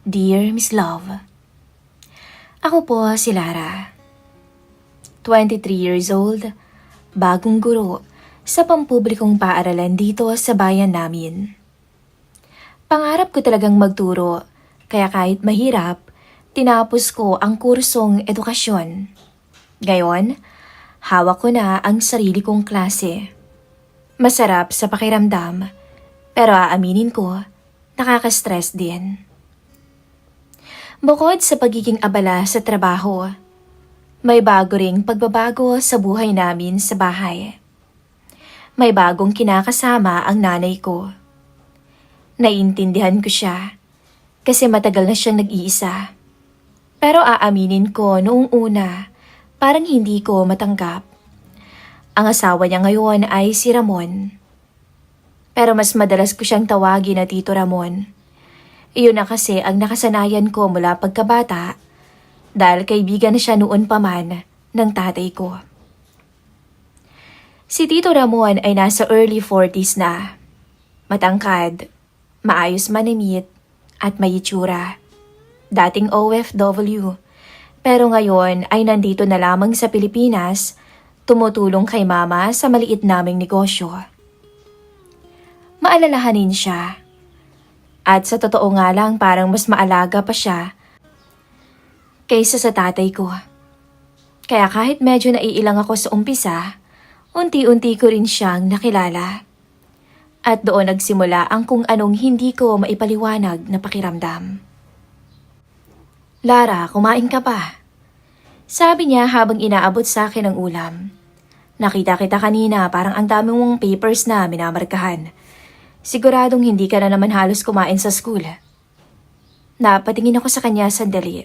Dear Miss Love, ako po si Lara. 23 years old, bagong guro sa pampublikong paaralan dito sa bayan namin. Pangarap ko talagang magturo, kaya kahit mahirap, tinapos ko ang kursong edukasyon. Ngayon, hawak ko na ang sarili kong klase. Masarap sa pakiramdam, pero aaminin ko, nakaka-stress din. Bukod sa pagiging abala sa trabaho, may bago ring pagbabago sa buhay namin sa bahay. May bagong kinakasama ang nanay ko. Naiintindihan ko siya kasi matagal na siyang nag-iisa. Pero aaminin ko noong una, parang hindi ko matanggap. Ang asawa niya ngayon ay si Ramon. Pero mas madalas ko siyang tawagin na Tito Ramon. Iyon na kasi ang nakasanayan ko mula pagkabata dahil kaibigan na siya noon pa man ng tatay ko. Si Tito Ramon ay nasa early 40s na. Matangkad, maayos manimit at may itsura. Dating OFW, pero ngayon ay nandito na lamang sa Pilipinas, tumutulong kay mama sa maliit naming negosyo. Maalalahanin siya. At sa totoo nga lang parang mas maalaga pa siya kaysa sa tatay ko. Kaya kahit medyo naiilang ako sa umpisa, unti-unti ko rin siyang nakilala. At doon nagsimula ang kung anong hindi ko maipaliwanag na pakiramdam. Lara, kumain ka pa? Sabi niya habang inaabot sa akin ang ulam. Nakita kita kanina, parang ang dami mong papers na minamarkahan. Siguradong hindi ka na naman halos kumain sa school. Napatingin ako sa kanya sandali.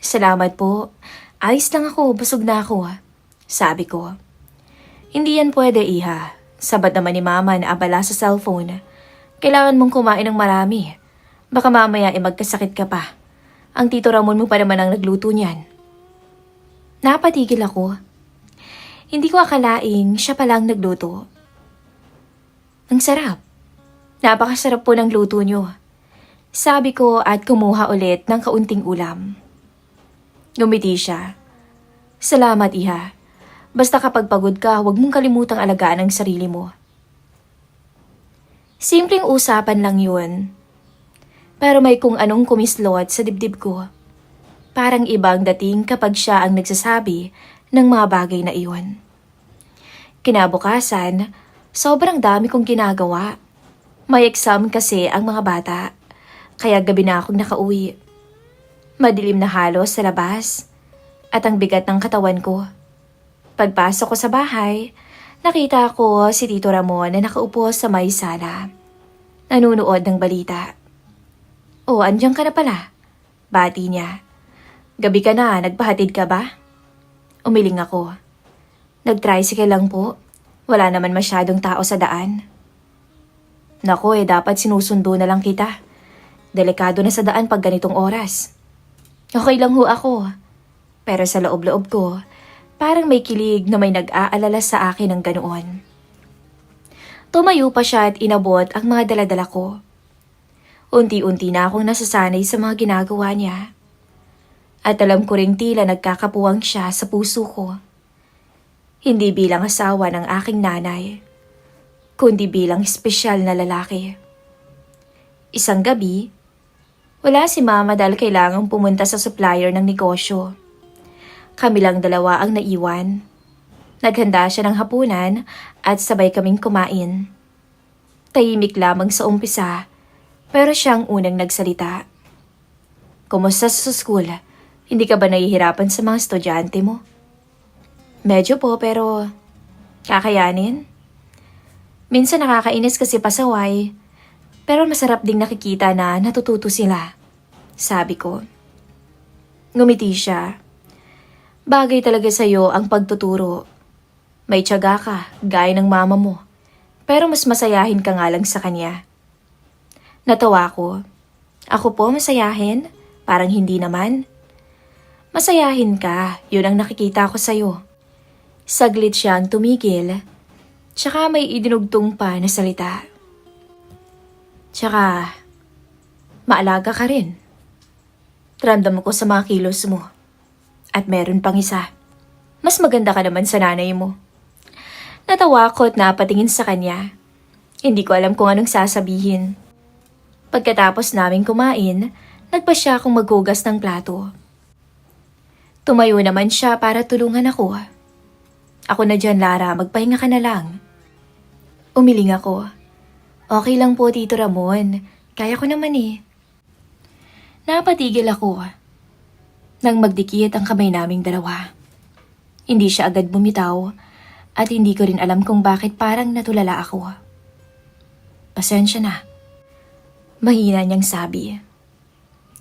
Salamat po. Ayos lang ako, busog na ako. Sabi ko. Hindi yan pwede, iha. Sabat naman ni mama na abala sa cellphone. Kailangan mong kumain ng marami. Baka mamaya magkasakit ka pa. Ang Tito Ramon mo pa naman ang nagluto niyan. Napatigil ako. Hindi ko akalaing siya palang nagluto. Ang sarap. Napakasarap po ng luto niyo. Sabi ko at kumuha ulit ng kaunting ulam. Ngumiti siya. Salamat, iha. Basta kapag pagod ka, huwag mong kalimutang alagaan ang sarili mo. Simpleng usapan lang yun. Pero may kung anong kumislot sa dibdib ko. Parang ibang dating kapag siya ang nagsasabi ng mga bagay na iyon. Kinabukasan, sobrang dami kong ginagawa. May exam kasi ang mga bata, kaya gabi na akong nakauwi. Madilim na halos sa labas, at ang bigat ng katawan ko. Pagpasok ko sa bahay, nakita ko si Tito Ramon na nakaupo sa may sala. Nanunood ng balita. Oh, andiyan ka na pala. Bati niya. Gabi ka na, nagpahatid ka ba? Umiling ako. Nag-tricycle lang po. Wala naman masyadong tao sa daan. Nako dapat sinusundo na lang kita. Delikado na sa daan pag ganitong oras. Okay lang ho ako. Pero sa loob-loob ko, parang may kilig na may nag-aalala sa akin ng ganoon. Tumayo pa siya at inabot ang mga daladala ko. Unti-unti na akong nasasanay sa mga ginagawa niya. At alam ko ring tila nagkakapuwang siya sa puso ko. Hindi bilang asawa ng aking nanay, kundi bilang espesyal na lalaki. Isang gabi, wala si mama dahil kailangang pumunta sa supplier ng negosyo. Kami lang dalawa ang naiwan. Naghanda siya ng hapunan at sabay kaming kumain. Tahimik lamang sa umpisa, pero siyang unang nagsalita. Kumusta sa school? Hindi ka ba nahihirapan sa mga estudyante mo? Medyo po, pero kakayanin. Minsan nakakainis kasi pasaway, pero masarap ding nakikita na natututo sila, sabi ko. Ngumiti siya. Bagay talaga sa'yo ang pagtuturo. May tiyaga ka, gaya ng mama mo, pero mas masayahin ka nga lang sa kanya. Natawa ko. Ako po masayahin? Parang hindi naman. Masayahin ka, yun ang nakikita ko sa'yo. Saglit siyang tumigil. Tsaka may idinugtong pa na salita. Tsaka, maalaga ka rin. Ramdam ko sa mga kilos mo. At meron pang isa. Mas maganda ka naman sa nanay mo. Natawa ako at napatingin sa kanya. Hindi ko alam kung anong sasabihin. Pagkatapos naming kumain, nagpa siya akong maghugas ng plato. Tumayo naman siya para tulungan ako. Ako na dyan, Lara, magpahinga ka na lang. Umiling ako. Okay lang po, Tito Ramon. Kaya ko naman eh. Napatigil ako nang magdikit ang kamay naming dalawa. Hindi siya agad bumitaw at hindi ko rin alam kung bakit parang natulala ako. Pasensya na. Mahina niyang sabi.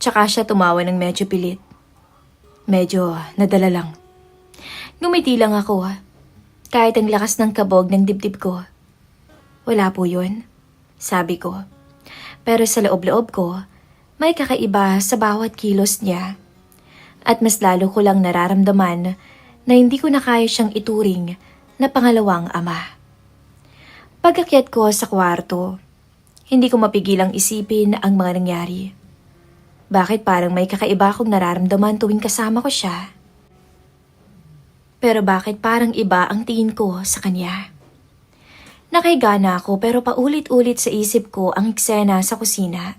Tsaka siya tumawa ng medyo pilit. Medyo nadala lang. Ngumiti lang ako kahit ang lakas ng kabog ng dibdib ko. Wala po yun, sabi ko. Pero sa loob-loob ko, may kakaiba sa bawat kilos niya. At mas lalo ko lang nararamdaman na hindi ko na kaya siyang ituring na pangalawang ama. Pag-akyat ko sa kwarto, hindi ko mapigilang isipin ang mga nangyari. Bakit parang may kakaiba akong nararamdaman tuwing kasama ko siya? Pero bakit parang iba ang tingin ko sa kanya? Nakahiga na ako pero paulit-ulit sa isip ko ang eksena sa kusina.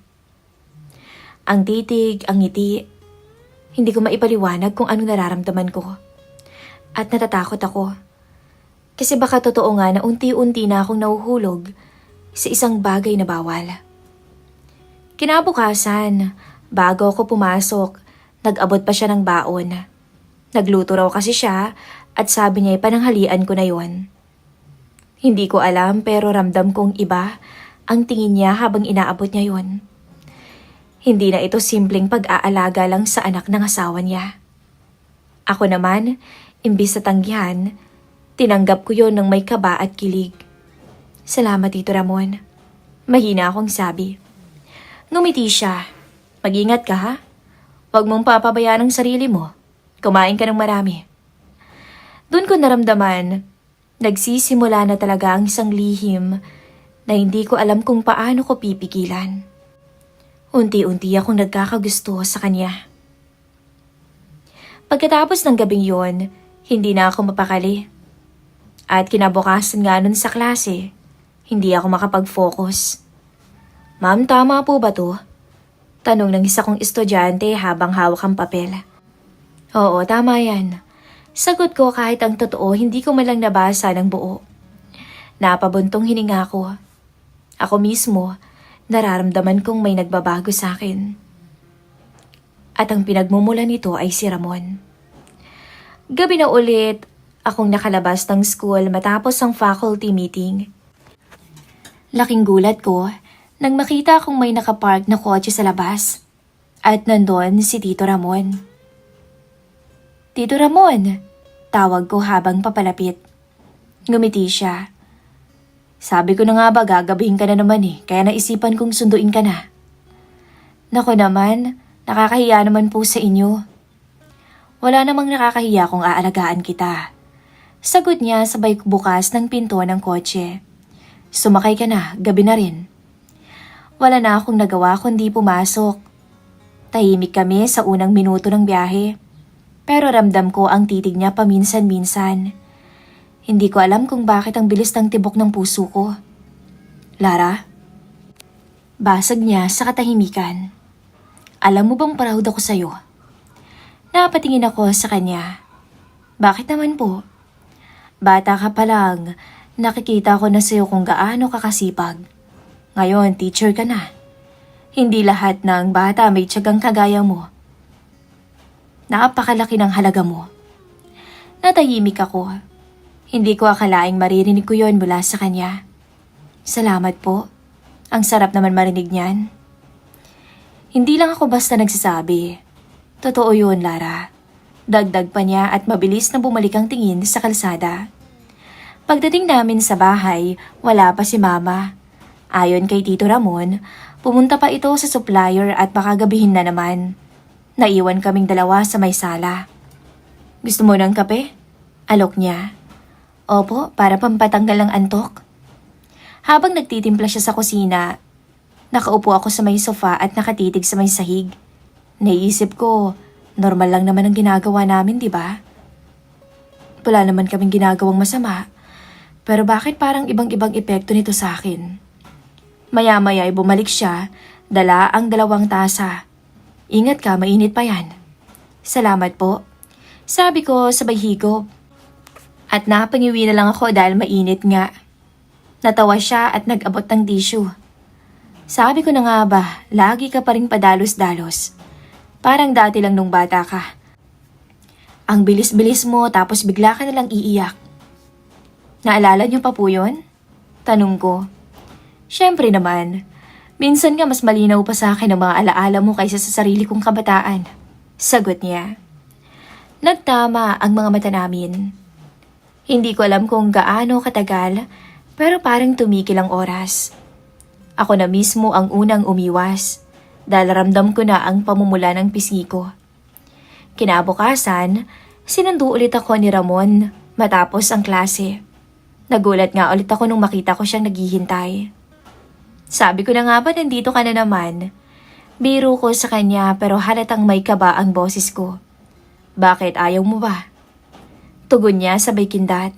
Ang titig, ang ngiti. Hindi ko maipaliwanag kung anong nararamdaman ko. At natatakot ako. Kasi baka totoo nga na unti-unti na akong nahuhulog sa isang bagay na bawal. Kinabukasan, bago ako pumasok, nag-abot pa siya ng baon. Nagluto raw kasi siya at sabi niya pananghalian ko na yon. Hindi ko alam pero ramdam kong iba ang tingin niya habang inaabot niya yon. Hindi na ito simpleng pag-aalaga lang sa anak ng asawa niya. Ako naman, imbis na tanggihan, tinanggap ko yon ng may kaba at kilig. Salamat, Tito Ramon. Mahina akong sabi. Ngumiti siya. Mag-ingat ka ha. Huwag mong papabayaan ang sarili mo. Kumain ka ng marami. Doon ko naramdaman, nagsisimula na talaga ang isang lihim na hindi ko alam kung paano ko pipigilan. Unti-unti akong nagkakagusto sa kanya. Pagkatapos ng gabing yon, hindi na ako mapakali. At kinabukasan nga nun sa klase, hindi ako makapag-focus. Ma'am, tama po ba to? Tanong ng isa kong estudyante habang hawak ang papel. Oo, tama yan. Sagot ko kahit ang totoo hindi ko malang nabasa ng buo. Napabuntong hininga ko. Ako mismo, nararamdaman kong may nagbabago sa akin. At ang pinagmumula nito ay si Ramon. Gabi na ulit, akong nakalabas ng school matapos ang faculty meeting. Laking gulat ko nang makita akong may nakapark na kotse sa labas. At nandun si Tito Ramon. Tito Ramon, tawag ko habang papalapit. Ngumiti siya. Sabi ko na nga ba gagabihin ka na naman kaya naisipan kong sunduin ka na. Nako naman, nakakahiya naman po sa inyo. Wala namang nakakahiya kung aalagaan kita. Sagot niya sabay bukas ng pinto ng kotse. Sumakay ka na, gabi na rin. Wala na akong nagawa kundi pumasok. Tahimik kami sa unang minuto ng biyahe. Pero ramdam ko ang titig niya paminsan-minsan. Hindi ko alam kung bakit ang bilis ng tibok ng puso ko. Lara? Basag niya sa katahimikan. Alam mo bang proud ako sa'yo? Napatingin ako sa kanya. Bakit naman po? Bata ka pa lang, nakikita ko na sa'yo kung gaano kakasipag. Ngayon, teacher ka na. Hindi lahat ng bata may tiyagang kagaya mo. Napakalaki ng halaga mo. Natahimik ako. Hindi ko akalaing maririnig ko yon mula sa kanya. Salamat po. Ang sarap naman marinig niyan. Hindi lang ako basta nagsasabi. Totoo yun, Lara. Dagdag pa niya at mabilis na bumalik ang tingin sa kalsada. Pagdating namin sa bahay, wala pa si Mama. Ayon kay Tito Ramon, pumunta pa ito sa supplier at baka gabihin na naman. Naiwan kaming dalawa sa may sala. Gusto mo ng kape? Alok niya. Opo, para pampatanggal ng antok. Habang nagtitimpla siya sa kusina, nakaupo ako sa may sofa at nakatitig sa may sahig. Naisip ko, normal lang naman ang ginagawa namin, di ba? Wala naman kaming ginagawang masama. Pero bakit parang ibang-ibang epekto nito sa akin? Maya-maya ay bumalik siya, dala ang 2 tasa. Ingat ka, mainit pa yan. Salamat po. Sabi ko sabay higop. At napangiwi na lang ako dahil mainit nga. Natawa siya at nag-abot ng tissue. Sabi ko na nga ba, lagi ka pa rin padalos-dalos. Parang dati lang nung bata ka. Ang bilis-bilis mo tapos bigla ka nalang iiyak. Naalala niyo pa po yun? Tanong ko. Siyempre naman, minsan nga mas malinaw pa sa akin ang mga alaala mo kaysa sa sarili kong kabataan. Sagot niya. Nagtama ang mga mata namin. Hindi ko alam kung gaano katagal, pero parang tumigil ang oras. Ako na mismo ang unang umiwas dahil ramdam ko na ang pamumula ng pisngi ko. Kinabukasan, sinundo ulit ako ni Ramon matapos ang klase. Nagulat nga ulit ako nung makita ko siyang naghihintay. Sabi ko na nga ba nandito ka na naman? Biro ko sa kanya pero halatang may kaba ang boses ko. Bakit ayaw mo ba? Tugon niya sabay kindat.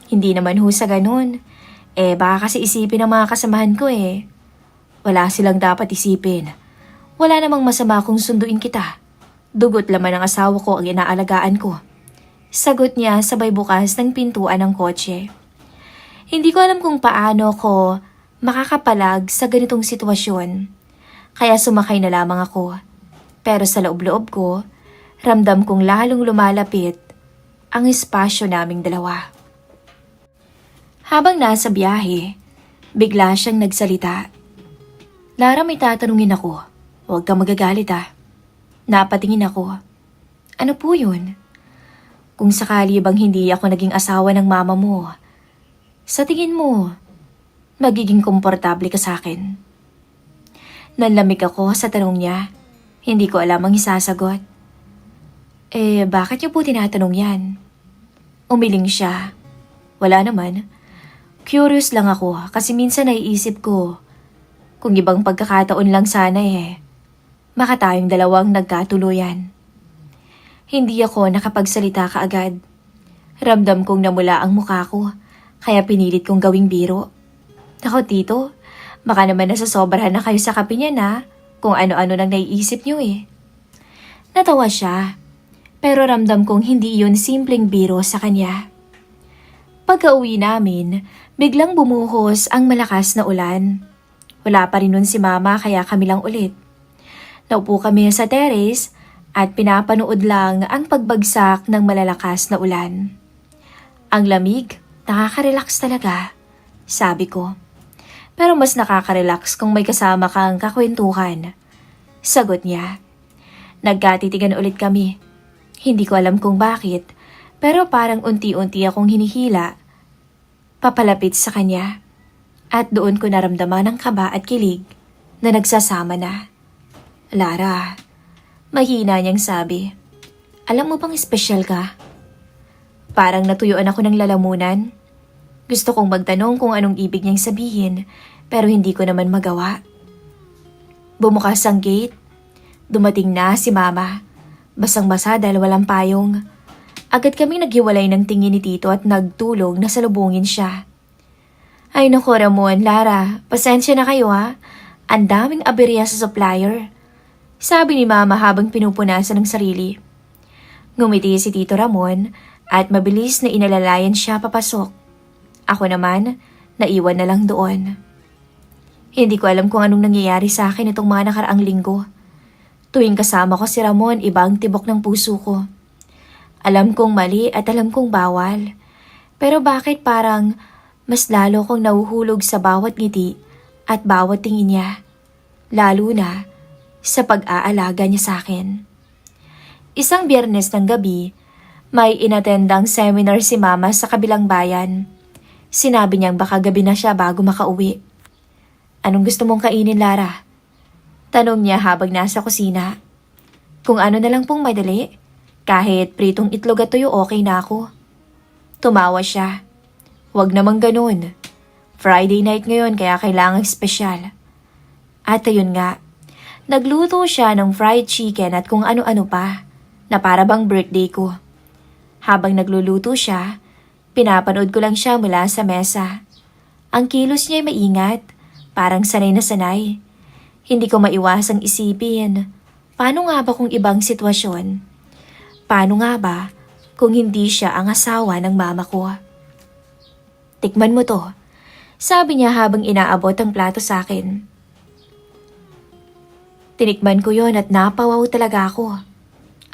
Hindi naman ho sa ganun. Baka kasi isipin ng mga kasamahan ko eh. Wala silang dapat isipin. Wala namang masama kung sunduin kita. Dugot laman ng asawa ko ang inaalagaan ko. Sagot niya sabay bukas ng pintuan ng kotse. Hindi ko alam kung paano ko makakapalag sa ganitong sitwasyon. Kaya sumakay na lamang ako. Pero sa loob-loob ko, ramdam kong lalong lumalapit ang espasyo naming dalawa. Habang nasa biyahe, bigla siyang nagsalita. Lara, may tatanungin ako. Huwag kang magagalit ah. Napatingin ako. Ano po yun? Kung sakali bang hindi ako naging asawa ng mama mo, sa tingin mo, magiging komportable ka sa akin? Nanlamig ako sa tanong niya. Hindi ko alam ang isasagot. Bakit niyo po tinatanong yan? Umiling siya. Wala naman. Curious lang ako kasi minsan naiisip ko, kung ibang pagkakataon lang sana baka tayong dalawang nagkatuluyan. Hindi ako nakapagsalita kaagad. Ramdam kong namula ang mukha ko, kaya pinilit kong gawing biro. Ako tito, baka naman nasasobrahan na kayo sa kape niya na kung ano-ano nang naiisip niyo Natawa siya, pero ramdam kong hindi yun simpleng biro sa kanya. Pagka-uwi namin, biglang bumuhos ang malakas na ulan. Wala pa rin nun si mama kaya kami lang ulit. Naupo kami sa terrace at pinapanood lang ang pagbagsak ng malalakas na ulan. Ang lamig, nakaka-relax talaga, sabi ko. Pero mas nakaka-relax kung may kasama kang kakwentuhan. Sagot niya. Nagkatitigan ulit kami. Hindi ko alam kung bakit, pero parang unti-unti akong hinihila papalapit sa kanya. At doon ko naramdaman ang kaba at kilig na nagsasama na. Lara, mahina niyang sabi. Alam mo bang espesyal ka? Parang natuyuan ako ng lalamunan. Gusto kong magtanong kung anong ibig niyang sabihin, pero hindi ko naman magawa. Bumukas ang gate. Dumating na si mama. Basang-basa dahil walang payong. Agad kaming naghiwalay ng tingin ni Tito at nagtulong na salubungin siya. Ay naku Ramon, Lara, pasensya na kayo ha. Ang daming aberya sa supplier. Sabi ni Mama habang pinupunasan ng sarili. Ngumiti si Tito Ramon at mabilis na inalalayan siya papasok. Ako naman, naiwan na lang doon. Hindi ko alam kung anong nangyayari sa akin itong mga nakaraang linggo. Tuwing kasama ko si Ramon, iba ang tibok ng puso ko. Alam kong mali at alam kong bawal. Pero bakit parang mas lalo kong nahuhulog sa bawat ngiti at bawat tingin niya. Lalo na sa pag-aalaga niya sa akin. Isang Biyernes ng gabi, may inatendang seminar si Mama sa kabilang bayan. Sinabi niyang baka gabi na siya bago makauwi. Anong gusto mong kainin, Lara? Tanong niya habang nasa kusina. Kung ano na lang pong madali. Kahit pritong itlog at tuyo okay na ako. Tumawa siya. Huwag namang ganun. Friday night ngayon kaya kailangang espesyal. At ayun nga, Nagluto siya ng fried chicken at kung ano-ano pa, na para bang birthday ko. Habang nagluluto siya, pinapanood ko lang siya mula sa mesa. Ang kilos niya ay maingat, parang sanay na sanay. Hindi ko maiwasang isipin, paano nga ba kung ibang sitwasyon? Paano nga ba kung hindi siya ang asawa ng mama ko? Tikman mo to, sabi niya habang inaabot ang plato sa akin. Tinikman ko yon at napawaw talaga ako.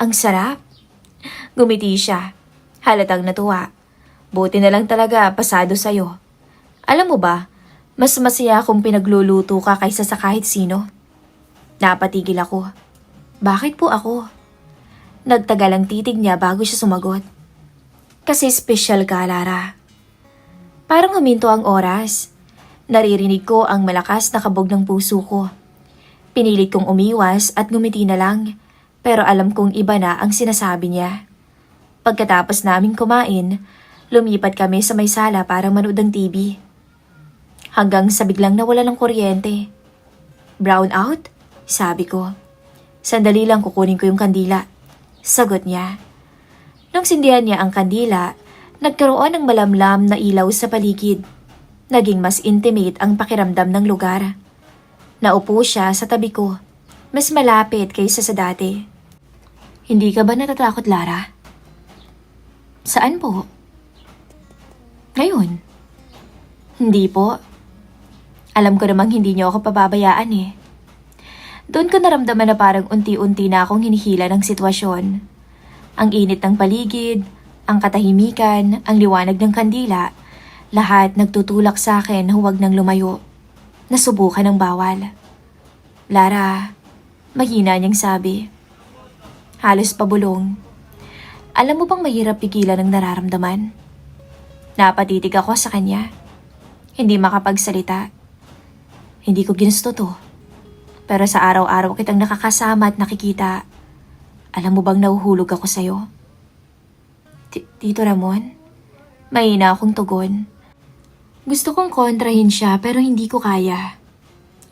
Ang sarap. Gumiti siya. Halatang natuwa. Buti na lang talaga pasado sa'yo. Alam mo ba, mas masaya kung pinagluluto ka kaysa sa kahit sino. Napatigil ako. Bakit po ako? Nagtagal ang titig niya bago siya sumagot. Kasi special ka, Lara. Parang huminto ang oras. Naririnig ko ang malakas na kabog ng puso ko. Pinilit kong umiwas at ngumiti na lang, pero alam kong iba na ang sinasabi niya. Pagkatapos naming kumain, lumipat kami sa may sala para manood ng TV. Hanggang sa biglang nawala ng kuryente. Brown out? Sabi ko. Sandali lang kukunin ko yung kandila. Sagot niya. Nung sindihan niya ang kandila, nagkaroon ng malamlam na ilaw sa paligid. Naging mas intimate ang pakiramdam ng lugar. Naupo siya sa tabi ko, mas malapit kaysa sa dati. Hindi ka ba natatakot, Lara? Saan po? Ngayon? Hindi po. Alam ko namang hindi niyo ako pababayaan eh. Doon ko naramdaman na parang unti-unti na akong hinihila ng sitwasyon. Ang init ng paligid, ang katahimikan, ang liwanag ng kandila, lahat nagtutulak sa akin na huwag nang lumayo. Nasubukan ng bawal. Lara, mahina niyang sabi. Halos pabulong. Alam mo bang mahirap pigilan ang nararamdaman? Napatitig ako sa kanya. Hindi makapagsalita. Hindi ko ginusto to. Pero sa araw-araw kitang nakakasama at nakikita, alam mo bang nahuhulog ako sa'yo? Tito Ramon? Mahina akong tugon. Gusto kong kontrahin siya pero hindi ko kaya.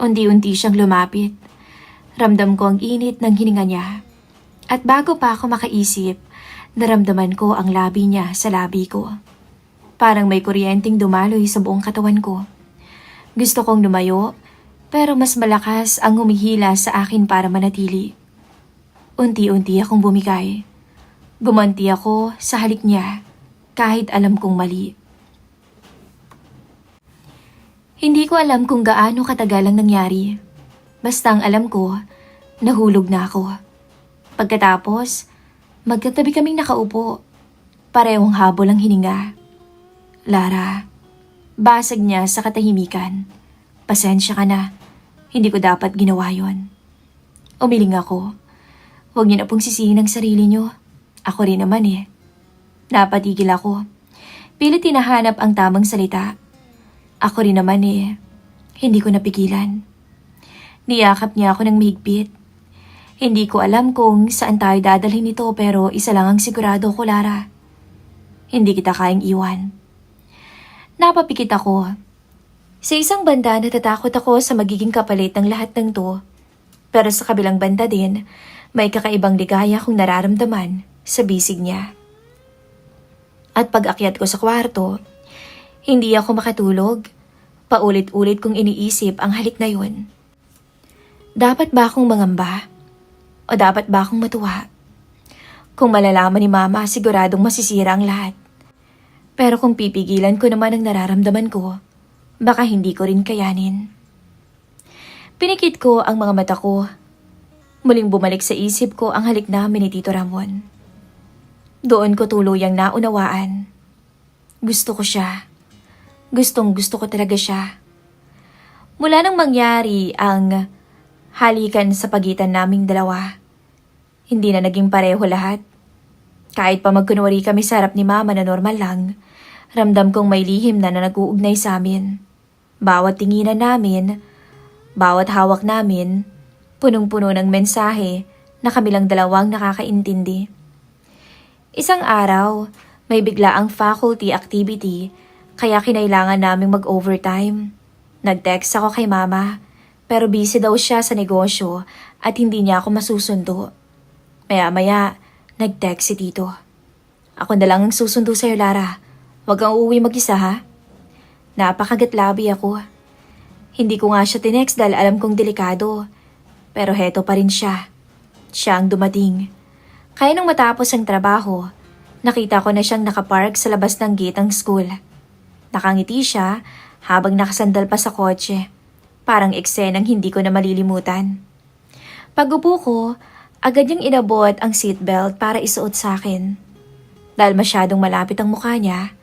Unti-unti siyang lumapit. Ramdam ko ang init ng hininga niya. At bago pa ako makaisip, naramdaman ko ang labi niya sa labi ko. Parang may kuryenteng dumaloy sa buong katawan ko. Gusto kong lumayo, pero mas malakas ang humihila sa akin para manatili. Unti-unti akong bumigay. Gumanti ako sa halik niya, kahit alam kong mali. Hindi ko alam kung gaano katagal ang nangyari. Basta ang alam ko, nahulog na ako. Pagkatapos, magkatabi kaming nakaupo. Parehong habol ang hininga. Lara, basag niya sa katahimikan. Pasensya ka na, hindi ko dapat ginawa yon. Umiling ako. Huwag niyo na pong sisihin ang sarili niyo. Ako rin naman eh. Napatigil ako. Pilit tinahanap ang tamang salita. Ako rin naman eh. Hindi ko napigilan. Niyakap niya ako ng mahigpit. Hindi ko alam kung saan tayo dadalhin nito pero isa lang ang sigurado ko, Lara. Hindi kita kayang iwan. Napapikit ako. Sa isang banda natatakot ako sa magiging kapalit ng lahat ng to. Pero sa kabilang banda din, may kakaibang ligaya kong nararamdaman sa bisig niya. At pag-akyat ko sa kwarto, hindi ako makatulog. Paulit-ulit kong iniisip ang halik na yun. Dapat ba akong mangamba? O dapat ba akong matuwa? Kung malalaman ni Mama, siguradong masisira ang lahat. Pero kung pipigilan ko naman ang nararamdaman ko, baka hindi ko rin kayanin. Pinikit ko ang mga mata ko. Muling bumalik sa isip ko ang halik namin ni Tito Ramon. Doon ko tuluyang naunawaan. Gusto ko siya. Gustong gusto ko talaga siya. Mula nang mangyari ang halikan sa pagitan naming dalawa, hindi na naging pareho lahat. Kahit pa magkunwari kami sa harap ni Mama na normal lang, ramdam kong may lihim na nag-uugnay sa amin. Bawat tinginan namin, bawat hawak namin, punong-puno ng mensahe na kami lang dalawang nakakaintindi. Isang araw, may bigla ang faculty activity kaya kinailangan naming mag-overtime. Nag-text ako kay Mama, Pero busy daw siya sa negosyo at hindi niya ako masusundo. Maya-maya, nag-text si Tito. Ako na lang ang susundo sa'yo, Lara. Huwag kang uuwi mag-isa, ha? Napakagatlabi ako. Hindi ko nga siya tinext dahil alam kong delikado. Pero heto pa rin siya. Siya ang dumating. Kaya nung matapos ang trabaho, nakita ko na siyang nakapark sa labas ng gate ng school. Nakangiti siya habang nakasandal pa sa kotse. Parang eksenang hindi ko na malilimutan. Pag-upo ko, agad niyang inabot ang seatbelt para isuot sa akin. Dahil masyadong malapit ang mukha niya,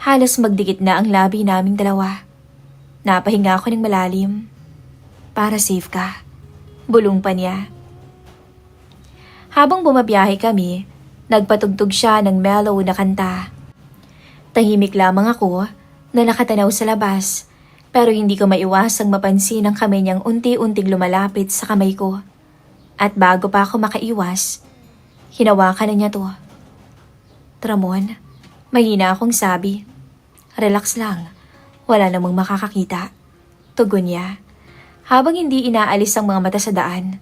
halos magdikit na ang labi naming dalawa. Napahinga ako ng malalim. Para safe ka. Bulong pa niya. Habang bumabiyahe kami, nagpatugtog siya ng mellow na kanta. Tahimik lamang ako na nakatanaw sa labas, pero hindi ko maiwasang mapansin ang kamay niyang unti-unting lumalapit sa kamay ko. At bago pa ako makaiwas, hinawakan na niya to. Ramon, mahina akong sabi. Relax lang, wala namang makakakita. Tugon niya, habang hindi inaalis ang mga mata sa daan.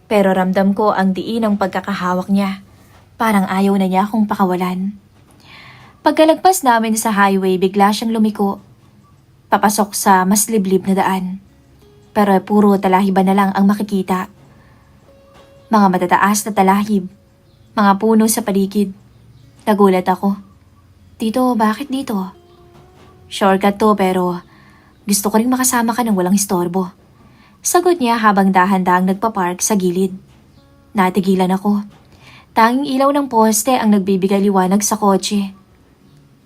Pero ramdam ko ang diin ng pagkakahawak niya. Parang ayaw na niya akong pakawalan. Pagkalagpas namin sa highway, bigla siyang lumiko. Papasok sa mas liblib na daan. Pero puro talahiban na lang ang makikita. Mga matataas na talahib. Mga puno sa paligid. Nagulat ako. Tito, bakit dito? Shortcut to pero gusto ko rin makasama ka ng walang istorbo. Sagot niya habang dahan-dahang nagpapark sa gilid. Natigilan ako. Tanging ilaw ng poste ang nagbibigay liwanag sa kotse.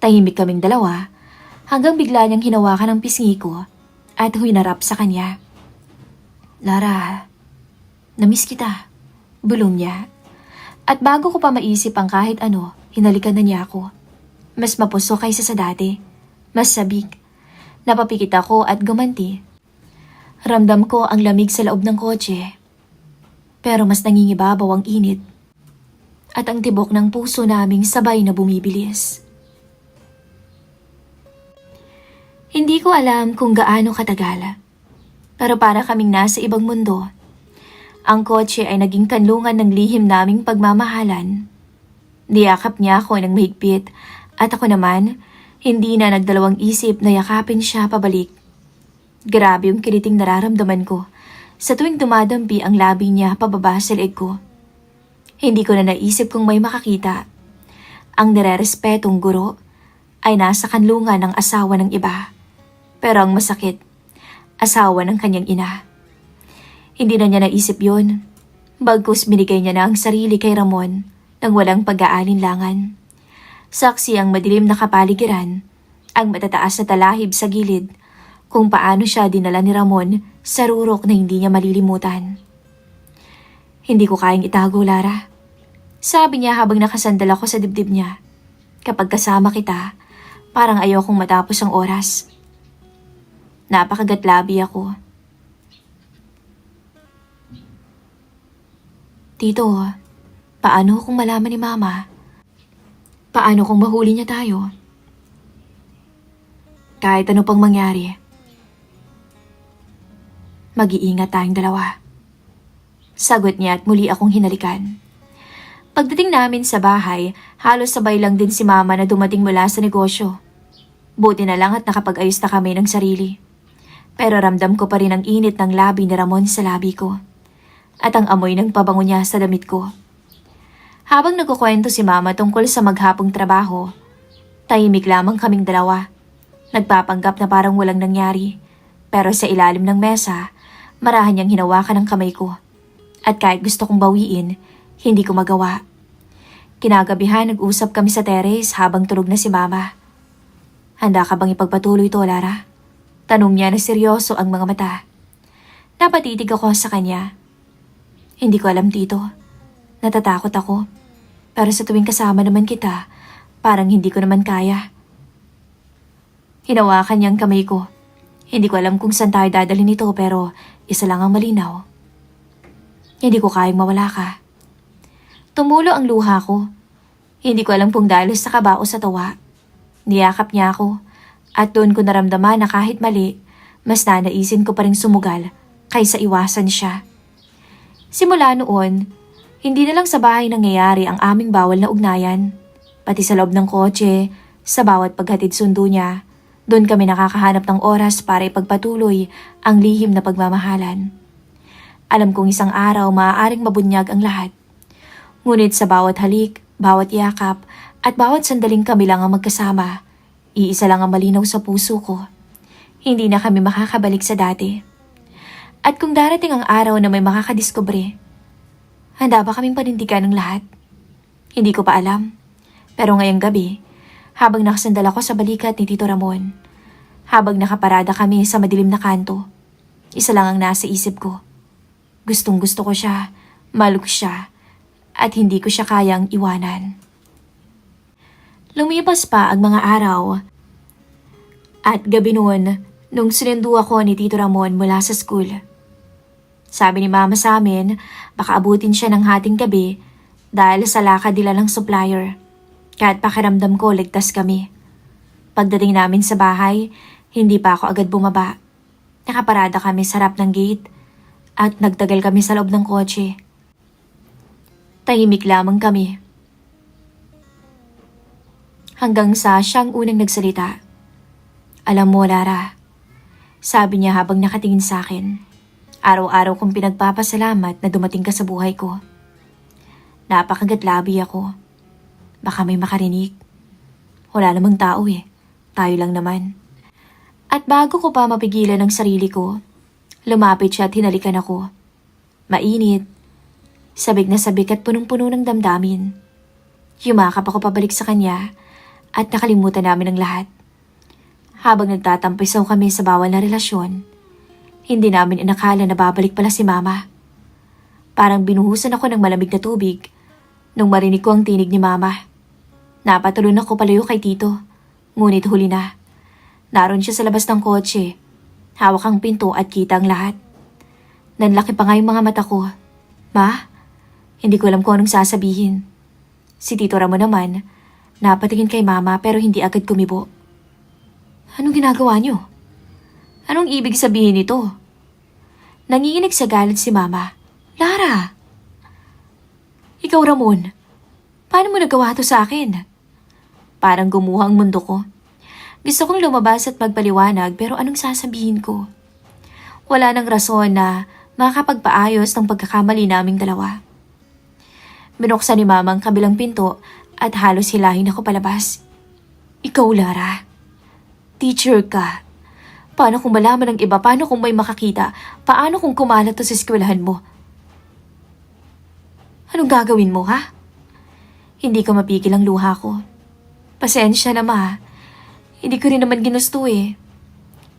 Tahimik kaming dalawa hanggang bigla niyang hinawakan ang pisngi ko at huinarap sa kanya. Lara, namiss kita, bulong niya. At bago ko pa maisip ang kahit ano, hinalikan na niya ako. Mas mapuso kaysa sa dati, mas sabik. Napapikit ako at gumanti. Ramdam ko ang lamig sa loob ng kotse. Pero mas nangingibabaw ang init. At ang tibok ng puso naming sabay na bumibilis. Hindi ko alam kung gaano katagal. Pero para kaming nasa ibang mundo. Ang kotse ay naging kanlungan ng lihim naming pagmamahalan. Niyakap niya ako ng mahigpit at ako naman, hindi na nagdalawang isip na yakapin siya pabalik. Grabe yung kiliting nararamdaman ko sa tuwing dumadampi ang labi niya pababa sa leeg ko. Hindi ko na naisip kung may makakita. Ang nirerespetong guro ay nasa kanlungan ng asawa ng iba. Pero ang masakit, asawa ng kanyang ina. Hindi na niya naisip yun. Bagkus binigay niya na ang sarili kay Ramon nang walang pag-aalinlangan. Saksi ang madilim na kapaligiran, ang matataas na talahib sa gilid, kung paano siya dinala ni Ramon sa rurok na hindi niya malilimutan. Hindi ko kayang itago, Lara. Sabi niya habang nakasandal ako sa dibdib niya. Kapag kasama kita, parang ayokong matapos ang oras. Napakagatlabi ako. Tito, paano kung malaman ni Mama? Paano kung mahuli niya tayo? Kahit ano pang mangyari, mag-iingat tayong dalawa. Sagot niya at muli akong hinalikan. Pagdating namin sa bahay, halos sabay lang din si Mama na dumating mula sa negosyo. Buti na lang at nakapag-ayos na kami ng sarili. Pero ramdam ko pa rin ang init ng labi ni Ramon sa labi ko. At ang amoy ng pabango niya sa damit ko. Habang nagkukwento si Mama tungkol sa maghapong trabaho, tahimik lamang kaming dalawa. Nagpapanggap na parang walang nangyari. Pero sa ilalim ng mesa, marahan niyang hinawakan ang kamay ko. At kahit gusto kong bawiin, hindi ko magawa. Kinagabihan nag-usap kami sa terrace habang tulog na si Mama. Handa ka bang ipagpatuloy ito, Lara? Tanong niya na seryoso ang mga mata. Napatitig ako sa kanya. Hindi ko alam, Tito. Natatakot ako. Pero sa tuwing kasama naman kita, parang hindi ko naman kaya. Hinawakan niya ang kamay ko. Hindi ko alam kung saan tayo dadalhin nito pero isa lang ang malinaw. Hindi ko kayang mawala ka. Tumulo ang luha ko. Hindi ko alam kung dahil sa kaba o sa tawa. Niyakap niya ako at doon ko naramdaman na kahit mali, mas nanaisin ko pa rin sumugal kaysa iwasan siya. Simula noon, hindi na lang sa bahay nangyayari ang aming bawal na ugnayan. Pati sa loob ng kotse, sa bawat paghatid sundo niya, doon kami nakakahanap ng oras para ipagpatuloy ang lihim na pagmamahalan. Alam kong isang araw maaaring mabunyag ang lahat. Ngunit sa bawat halik, bawat yakap, at bawat sandaling kami lang ang magkasama, iisa lang ang malinaw sa puso ko. Hindi na kami makakabalik sa dati. At kung darating ang araw na may makakadiskubre, handa ba kaming panindigan ng lahat? Hindi ko pa alam. Pero ngayong gabi, habang nakasandal ako sa balikat ni Tito Ramon, habang nakaparada kami sa madilim na kanto, isa lang ang nasa isip ko. Gustong gusto ko siya, mahal ko siya, at hindi ko siya kayang iwanan. Lumipas pa ang mga araw, at gabi noon nung sinundo ako ni Tito Ramon mula sa school. Sabi ni Mama sa amin, baka abutin siya ng hating gabi dahil sa lakad nila ng supplier. Kahit pakiramdam ko, ligtas kami. Pagdating namin sa bahay, hindi pa ako agad bumaba. Nakaparada kami sa harap ng gate at nagtagal kami sa loob ng kotse. Tahimik lamang kami. Hanggang sa siyang unang nagsalita. Alam mo, Lara, sabi niya habang nakatingin sa akin, araw-araw kong pinagpapasalamat na dumating ka sa buhay ko. Napakagatlabi ako. Baka may makarinig. Wala namang tao eh. Tayo lang naman. At bago ko pa mapigilan ang sarili ko, lumapit siya at hinalikan ako. Mainit. Sabik na sabik at punong-puno ng damdamin. Yumakap ako pabalik sa kanya at nakalimutan namin ang lahat. Habang nagtatampisaw kami sa bawal na relasyon, hindi namin inakala na babalik pala si Mama. Parang binuhusan ako ng malamig na tubig nung marinig ko ang tinig ni Mama. Napatalon ako palayo kay Tito, ngunit huli na. Naroon siya sa labas ng kotse, hawak ang pinto at kita ang lahat. Nanlaki pa nga yung mga mata ko. Ma, hindi ko alam kung anong sasabihin. Si Tito Ramon naman, napatingin kay Mama pero hindi agad kumibo. Anong ginagawa niyo? Anong ibig sabihin nito? Nanginginig sa galit si Mama. Lara! Ikaw, Ramon, paano mo nagawa to sa akin? Parang gumuha ang mundo ko. Gusto kong lumabas at magpaliwanag pero anong sasabihin ko? Wala nang rason na makakapagpaayos ng pagkakamali naming dalawa. Binuksan ni Mama ang kabilang pinto at halos hilahin ako palabas. Ikaw, Lara. Teacher ka. Paano kung malaman ng iba? Paano kung may makakita? Paano kung kumalat to sa eskwelahan mo? Anong gagawin mo, ha? Hindi ko mapigil ang luha ko. Pasensya na, Ma. Hindi ko rin naman ginusto eh.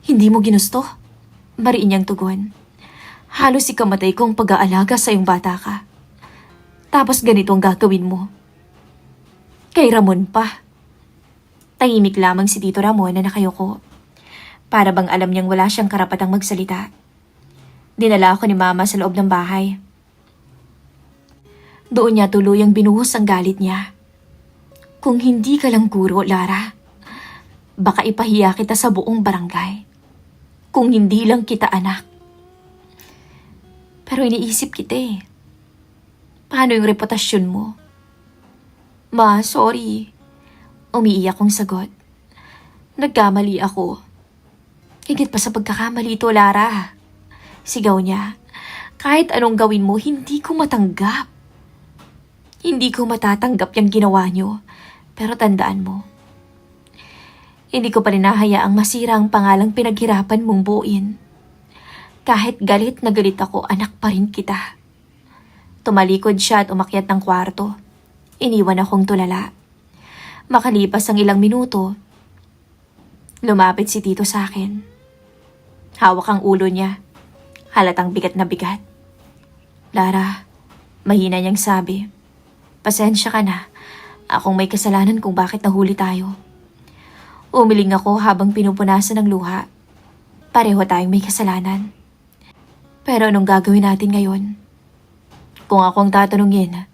Hindi mo ginusto? Bariin niyang tugon. Halos ikamatay kong pag-aalaga sa iyong bata ka. Tapos ganito ang gagawin mo. Kay Ramon pa. Tahimik lamang si Tito Ramon na nakayoko. Para bang alam niyang wala siyang karapatang magsalita. Dinala ako ni Mama sa loob ng bahay. Doon niya tuluyang binuhos ang galit niya. Kung hindi ka lang guro, Lara, baka ipahiya kita sa buong barangay. Kung hindi lang kita anak. Pero iniisip kita eh. Paano yung reputasyon mo? Ma, sorry. Umiiyak kong sagot. Nagkamali ako. Higit pa sa pagkakamali ito, Lara. Sigaw niya. Kahit anong gawin mo, hindi ko matanggap. Hindi ko matatanggap yung ginawa niyo. Pero tandaan mo, hindi ko pa rin nahayaang masira ang pangalang pinaghirapan mong buuin. Kahit galit na galit ako, anak pa rin kita. Tumalikod siya at umakyat ng kwarto. Iniwan akong tulala. Makalipas ang ilang minuto, lumapit si Tito sa akin. Hawak ang ulo niya. Halatang bigat na bigat. Lara, mahina niyang sabi. Pasensya ka na. Akong may kasalanan kung bakit nahuli tayo. Umiling ako habang pinupunasan ng luha. Pareho tayong may kasalanan. Pero anong gagawin natin ngayon? Kung ako ang tatanungin,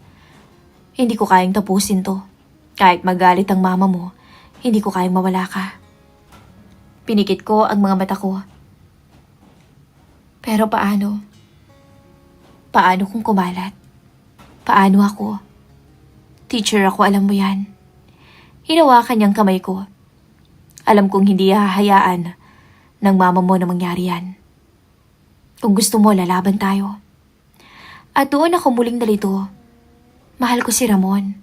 hindi ko kayang tapusin to. Kahit magalit ang mama mo, hindi ko kayang mawala ka. Pinikit ko ang mga mata ko. Pero paano? Paano kung kumalat? Paano ako? Teacher ako, alam mo yan. Hinawakan niyang kamay ko. Alam kong hindi hahayaan ng mama mo na mangyari yan. Kung gusto mo, lalaban tayo. At doon ako muling nalito. Mahal ko si Ramon.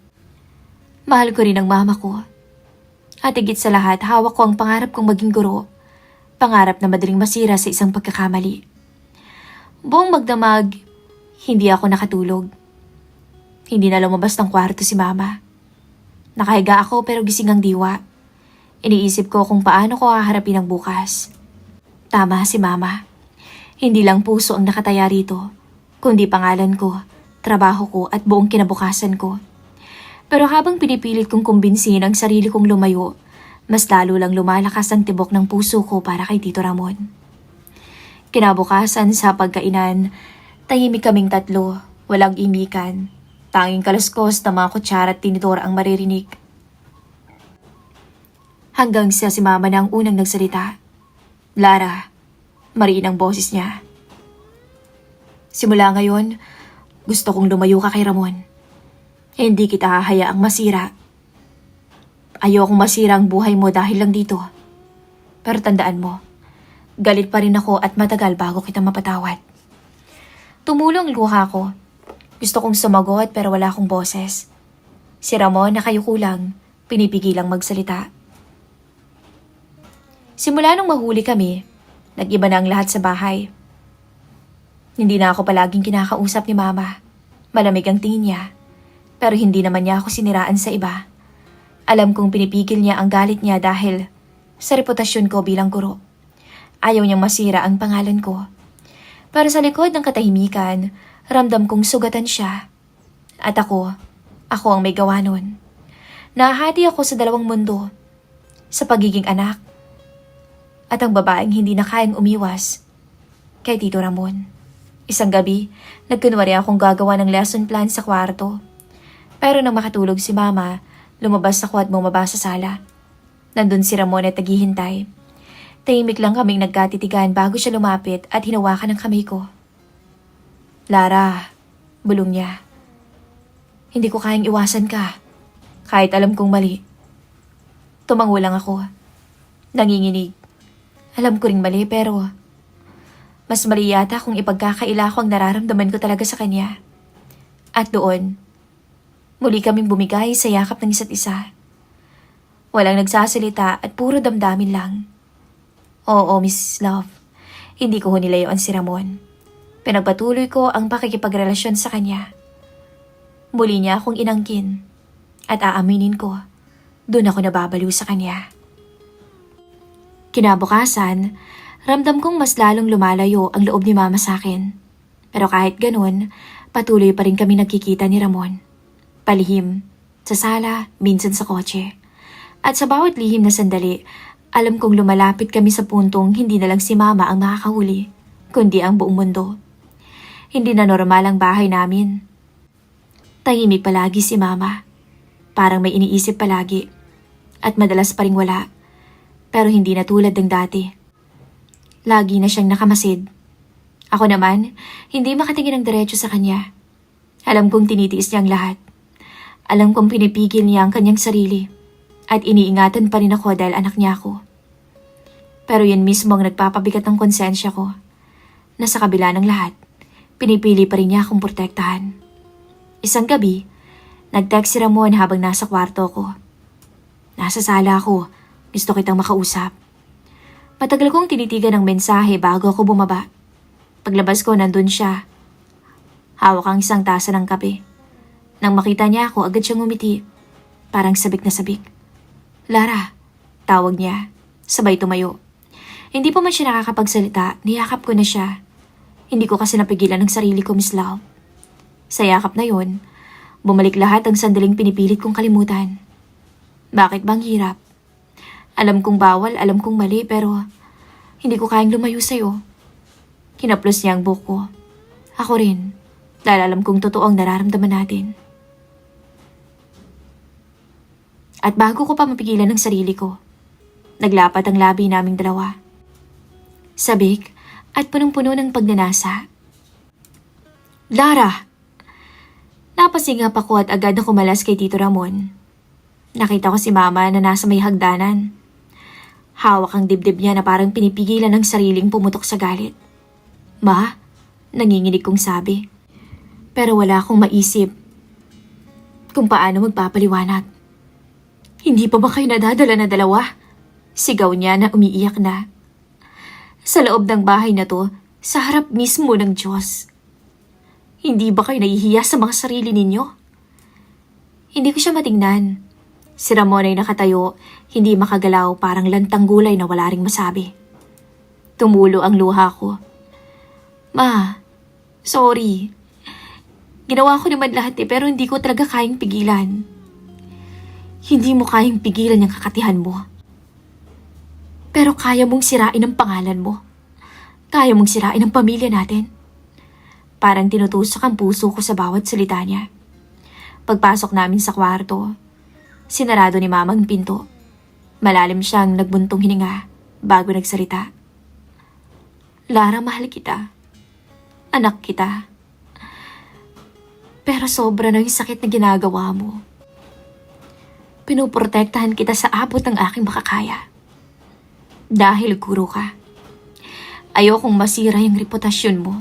Mahal ko rin ang mama ko. At higit sa lahat, hawak ko ang pangarap kong maging guro. Pangarap na madaling masira sa isang pagkakamali. Buong magdamag, hindi ako nakatulog. Hindi na lumabas ng kwarto si mama. Nakahiga ako pero gising ang diwa. Iniisip ko kung paano ko haharapin ang bukas. Tama si mama. Hindi lang puso ang nakataya rito, kundi pangalan ko, trabaho ko at buong kinabukasan ko. Pero habang pinipilit kong kumbinsin ang sarili kong lumayo, mas lalo lang lumalakas ang tibok ng puso ko para kay Tito Ramon. Kinabukasan sa pagkainan, tahimik kaming tatlo, walang imikan. Tanging kaluskos na mga kutsara at tinidor ang maririnig. Hanggang sa si mama na ang unang nagsalita. Lara, mariin ang boses niya. Simula ngayon, gusto kong lumayo ka kay Ramon. Hindi kita hahayaang masira. Ayokong masira ang buhay mo dahil lang dito. Pero tandaan mo, galit pa rin ako at matagal bago kita mapatawad. Tumulong luha ko. Gusto kong sumagot pero wala akong boses. Si Ramon nakayuko lang, pinipigilang magsalita. Simula nung mahuli kami, nag-iba na ang lahat sa bahay. Hindi na ako palaging kinakausap ni mama. Malamig ang tingin niya. Pero hindi naman niya ako siniraan sa iba. Alam kong pinipigil niya ang galit niya dahil sa reputasyon ko bilang guro. Ayaw niyang masira ang pangalan ko. Pero sa likod ng katahimikan, ramdam kong sugatan siya. At ako ang may gawa nun. Nahati ako sa dalawang mundo. Sa pagiging anak at ang babaeng hindi na kayang umiwas kay Tito Ramon. Isang gabi, nagkunwari akong gagawa ng lesson plan sa kwarto. Pero nang makatulog si mama, lumabas ako at bumaba sa sala. Nandun si Ramon at naghihintay. Tahimik lang kaming nagkatitigan bago siya lumapit at hinawakan ang kamay ko. Lara, bulong niya. Hindi ko kayang iwasan ka, kahit alam kong mali. Tumango lang ako. Nanginginig. Alam ko ring mali pero mas mali yata kung ipagkakaila ko ang nararamdaman ko talaga sa kanya. At doon, muli kaming bumigay sa yakap ng isa't isa. Walang nagsasalita at puro damdamin lang. Oo, Miss Love, hindi ko nilayuan si Ramon. Pinagpatuloy ko ang pakikipagrelasyon sa kanya. Muli niya akong inangkin at aaminin ko, doon ako nababaliw sa kanya. Kinabukasan, ramdam kong mas lalong lumalayo ang loob ni mama sa akin. Pero kahit ganun, patuloy pa rin kami nagkikita ni Ramon. Palihim, sa sala, minsan sa kotse. At sa bawat lihim na sandali, alam kong lumalapit kami sa puntong hindi na lang si mama ang makakahuli, kundi ang buong mundo. Hindi na normal ang bahay namin. Tahimik palagi si mama. Parang may iniisip palagi. At madalas pa ring wala. Pero hindi na tulad ng dati. Lagi na siyang nakamasid. Ako naman, hindi makatingin ng diretso sa kanya. Alam kong tinitiis niya ang lahat. Alam kong pinipigil niya ang kanyang sarili. At iniingatan pa rin ako dahil anak niya ako. Pero yun mismo ang nagpapabigat ng konsensya ko. Na sa kabila ng lahat, pinipili pa rin niya akong protektahan. Isang gabi, nag-text si Ramon habang nasa kwarto ko. Nasa sala ako. Gusto kitang makausap. Matagal kong tinitigan ang mensahe bago ako bumaba. Paglabas ko, nandun siya. Hawak ang isang tasa ng kape. Nang makita niya ako, agad siyang ngumiti. Parang sabik na sabik. Lara, tawag niya. Sabay tumayo. Hindi pa man siya nakakapagsalita, niyakap ko na siya. Hindi ko kasi napigilan ng sarili ko, Miss Lau. Sa yakap na yon, bumalik lahat ang sandaling pinipilit kong kalimutan. Bakit bang hirap? Alam kong bawal, alam kong mali, pero hindi ko kayang lumayo sa'yo. Kinaplos niya ang buhok ko. Ako rin, dahil alam kong totoo ang nararamdaman natin. At bago ko pa mapigilan ng sarili ko, naglapat ang labi naming dalawa. Sabik at punong-puno ng pagnanasa. Lara! Napasingap ako at agad na kumalas kay Tito Ramon. Nakita ko si Mama na nasa may hagdanan. Hawak ang dibdib niya na parang pinipigilan ng sariling pumutok sa galit. Ma, nanginginig kong sabi. Pero wala akong maisip kung paano magpapaliwanag. Hindi pa ba kayo nadadala na dalawa? Sigaw niya na umiiyak na. Sa loob ng bahay na to, sa harap mismo ng Diyos. Hindi ba kayo nahihiya sa mga sarili ninyo? Hindi ko siya matingnan. Si Ramon ay nakatayo, hindi makagalaw, parang lantang gulay na wala ring masabi. Tumulo ang luha ko. Ma, sorry. Ginawa ko naman lahat pero hindi ko talaga kayang pigilan. Hindi mo kayang pigilan yung kakatihan mo. Pero kaya mong sirain ang pangalan mo. Kaya mong sirain ang pamilya natin. Parang tinutusok ang puso ko sa bawat salita niya. Pagpasok namin sa kwarto, sinarado ni Mama ang pinto. Malalim siyang nagbuntong hininga bago nagsalita. Lara, mahal kita. Anak kita. Pero sobra na yung sakit na ginagawa mo. Pinuprotektahan kita sa abot ng aking makakaya. Dahil guro ka. Ayokong masira yung reputasyon mo.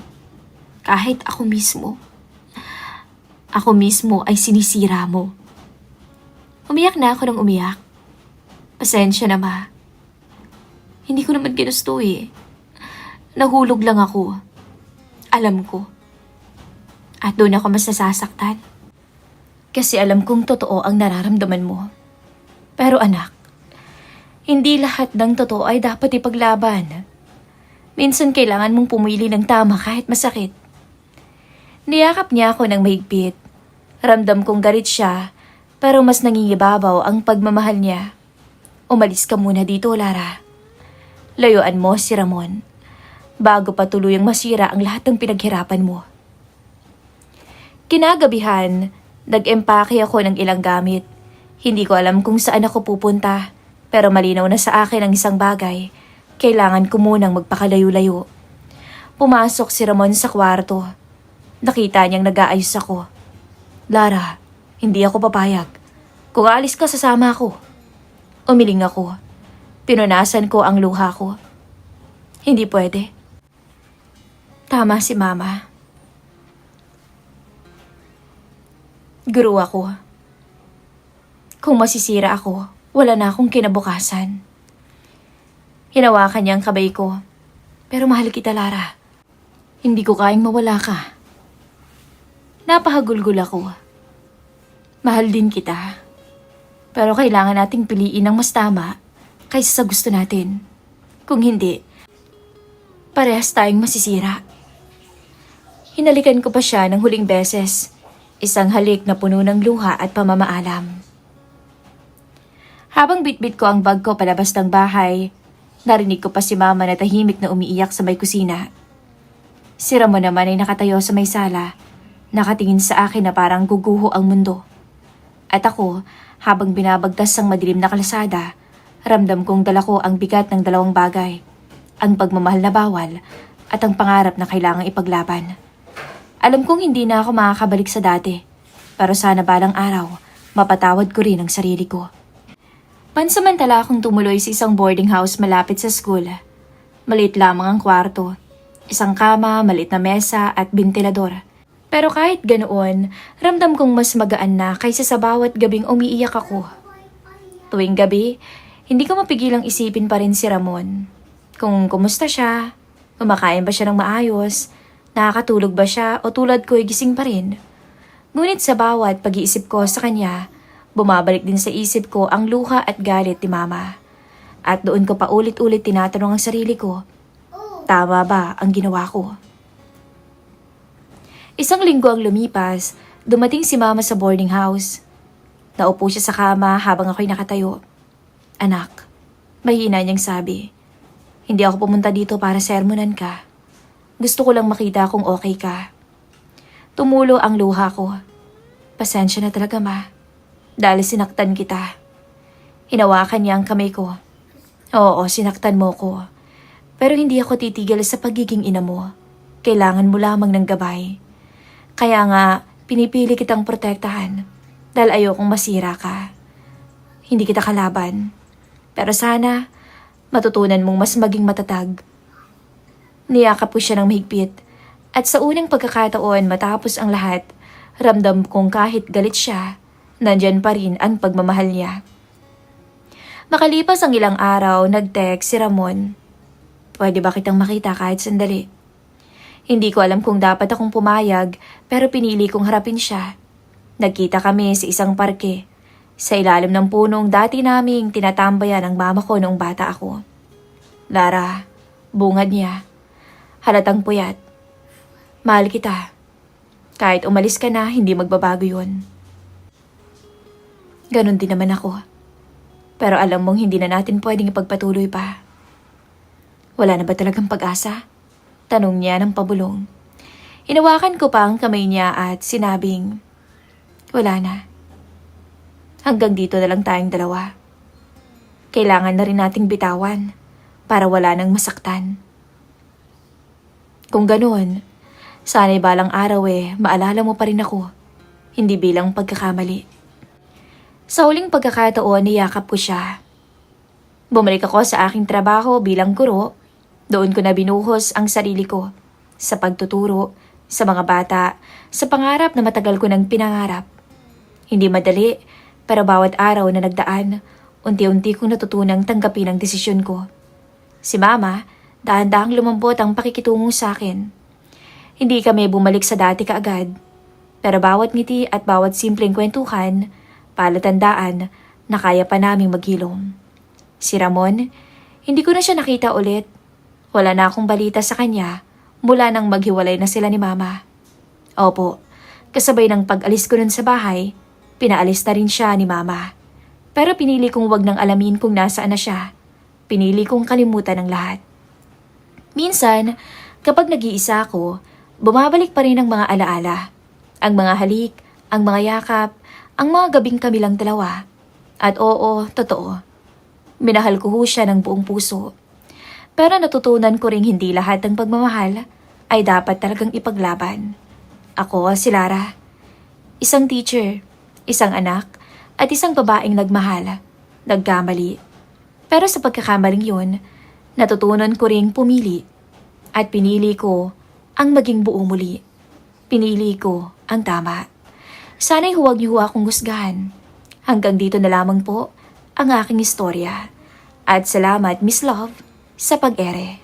Kahit ako mismo. Ako mismo ay sinisira mo. Umiyak na ako ng umiyak. Pasensya na, Ma. Hindi ko naman ginusto eh. Nahulog lang ako. Alam ko. At doon ako mas nasasaktan. Kasi alam kong totoo ang nararamdaman mo. Pero anak, hindi lahat ng totoo ay dapat ipaglaban. Minsan kailangan mong pumili ng tama kahit masakit. Niyakap niya ako ng mahigpit. Ramdam kong galit siya, pero mas nangingibabaw ang pagmamahal niya. Umalis ka muna dito, Lara. Layuan mo si Ramon, bago pa tuluyang masira ang lahat ng pinaghirapan mo. Kinagabihan, nag-empake ako ng ilang gamit. Hindi ko alam kung saan ako pupunta, pero malinaw na sa akin ang isang bagay. Kailangan ko munang magpakalayo-layo. Pumasok si Ramon sa kwarto. Nakita niyang nag-aayos ako. Lara, hindi ako papayag. Kung alis ka, sasama ako. Umiling ako. Pinunasan ko ang luha ko. Hindi pwede. Tama si Mama. Guro ako. Kung masisira ako, wala na akong kinabukasan. Hinawakan niya ang kamay ko. Pero mahal kita, Lara. Hindi ko kayang mawala ka. Napahagulgul ako. Mahal din kita. Pero kailangan nating piliin ang mas tama kaysa sa gusto natin. Kung hindi, parehas tayong masisira. Hinalikan ko pa siya ng huling beses. Isang halik na puno ng luha at pamamaalam. Habang bitbit ko ang bag ko palabas ng bahay, narinig ko pa si Mama na tahimik na umiiyak sa may kusina. Si Ramon naman ay nakatayo sa may sala, nakatingin sa akin na parang guguho ang mundo. At ako, habang binabagtas ang madilim na kalsada, ramdam kong dala ko ang bigat ng dalawang bagay, ang pagmamahal na bawal at ang pangarap na kailangang ipaglaban. Alam kong hindi na ako makakabalik sa dati, pero sana balang araw, mapatawad ko rin ang sarili ko. Pansamantala akong tumuloy sa isang boarding house malapit sa school. Maliit lamang ang kwarto. Isang kama, maliit na mesa at bentilador. Pero kahit ganoon, ramdam kong mas magaan na kaysa sa bawat gabing umiiyak ako. Tuwing gabi, hindi ko mapigilang isipin pa rin si Ramon. Kung kumusta siya, kumakain ba siya ng maayos, nakakatulog ba siya o tulad ko ay gising pa rin. Ngunit sa bawat pag-iisip ko sa kanya, bumabalik din sa isip ko ang luha at galit ni Mama. At doon ko pa ulit-ulit tinatanong ang sarili ko, tama ba ang ginawa ko? Isang linggo ang lumipas, dumating si Mama sa boarding house. Naupo siya sa kama habang ako'y nakatayo. Anak, mahina niyang sabi, hindi ako pumunta dito para sermonan ka. Gusto ko lang makita kung okay ka. Tumulo ang luha ko. Pasensya na talaga, Ma. Dahil sinaktan kita. Hinawakan niya ang kamay ko. Oo, sinaktan mo ko. Pero hindi ako titigil sa pagiging ina mo. Kailangan mo lamang ng gabay. Kaya nga, pinipili kitang protektahan dahil ayokong masira ka. Hindi kita kalaban. Pero sana, matutunan mong mas maging matatag. Niyakap ko siya ng mahigpit at sa unang pagkakataon matapos ang lahat, ramdam kong kahit galit siya, nandyan pa rin ang pagmamahal niya. Makalipas ang ilang araw, nag-text si Ramon. Pwede ba kitang makita kahit sandali? Hindi ko alam kung dapat akong pumayag pero pinili kong harapin siya. Nagkita kami sa isang parke. Sa ilalim ng punong dati naming tinatambayan ang mama ko noong bata ako. Lara, bungad niya. Halatang puyat. Mahal kita. Kahit umalis ka na, hindi magbabago yun. Ganon din naman ako. Pero alam mong hindi na natin pwedeng ipagpatuloy pa. Wala na ba talagang pag-asa? Tanong niya ng pabulong. Hinawakan ko pa ang kamay niya at sinabing, wala na. Hanggang dito na lang tayong dalawa. Kailangan na rin nating bitawan para wala nang masaktan. Kung ganoon, sana'y balang araw maalala mo pa rin ako, hindi bilang pagkakamali. Sa huling pagkakataon, niyakap ko siya. Bumalik ako sa aking trabaho bilang guro. Doon ko na binuhos ang sarili ko sa pagtuturo, sa mga bata, sa pangarap na matagal ko nang pinangarap. Hindi madali, pero bawat araw na nagdaan, unti-unti kong natutunang tanggapin ang desisyon ko. Si Mama, dahan-dahang lumambot ang pakikitungo sa akin. Hindi kami bumalik sa dati kaagad, pero bawat ngiti at bawat simpleng kwentuhan, palatandaan na kaya pa naming maghilom. Si Ramon, hindi ko na siya nakita ulit. Wala na akong balita sa kanya mula nang maghiwalay na sila ni Mama. Opo, kasabay ng pag-alis ko nun sa bahay, pinaalis na rin siya ni Mama. Pero pinili kong wag nang alamin kung nasaan na siya. Pinili kong kalimutan ang lahat. Minsan, kapag nag-iisa ako, bumabalik pa rin ang mga alaala. Ang mga halik, ang mga yakap, ang mga gabing kami lang dalawa. At oo, totoo. Minahal ko ho siya ng buong puso. Pero natutunan ko ring hindi lahat ng pagmamahal ay dapat talagang ipaglaban. Ako, si Lara. Isang teacher, isang anak, at isang babaeng nagmahal, nagkamali. Pero sa pagkakamaling yun, natutunan ko ring pumili. At pinili ko ang maging buo muli. Pinili ko ang tama. Sana'y huwag niyo akong husgahan. Hanggang dito na lamang po ang aking istorya. At salamat, Miss Love, sa pag-ere.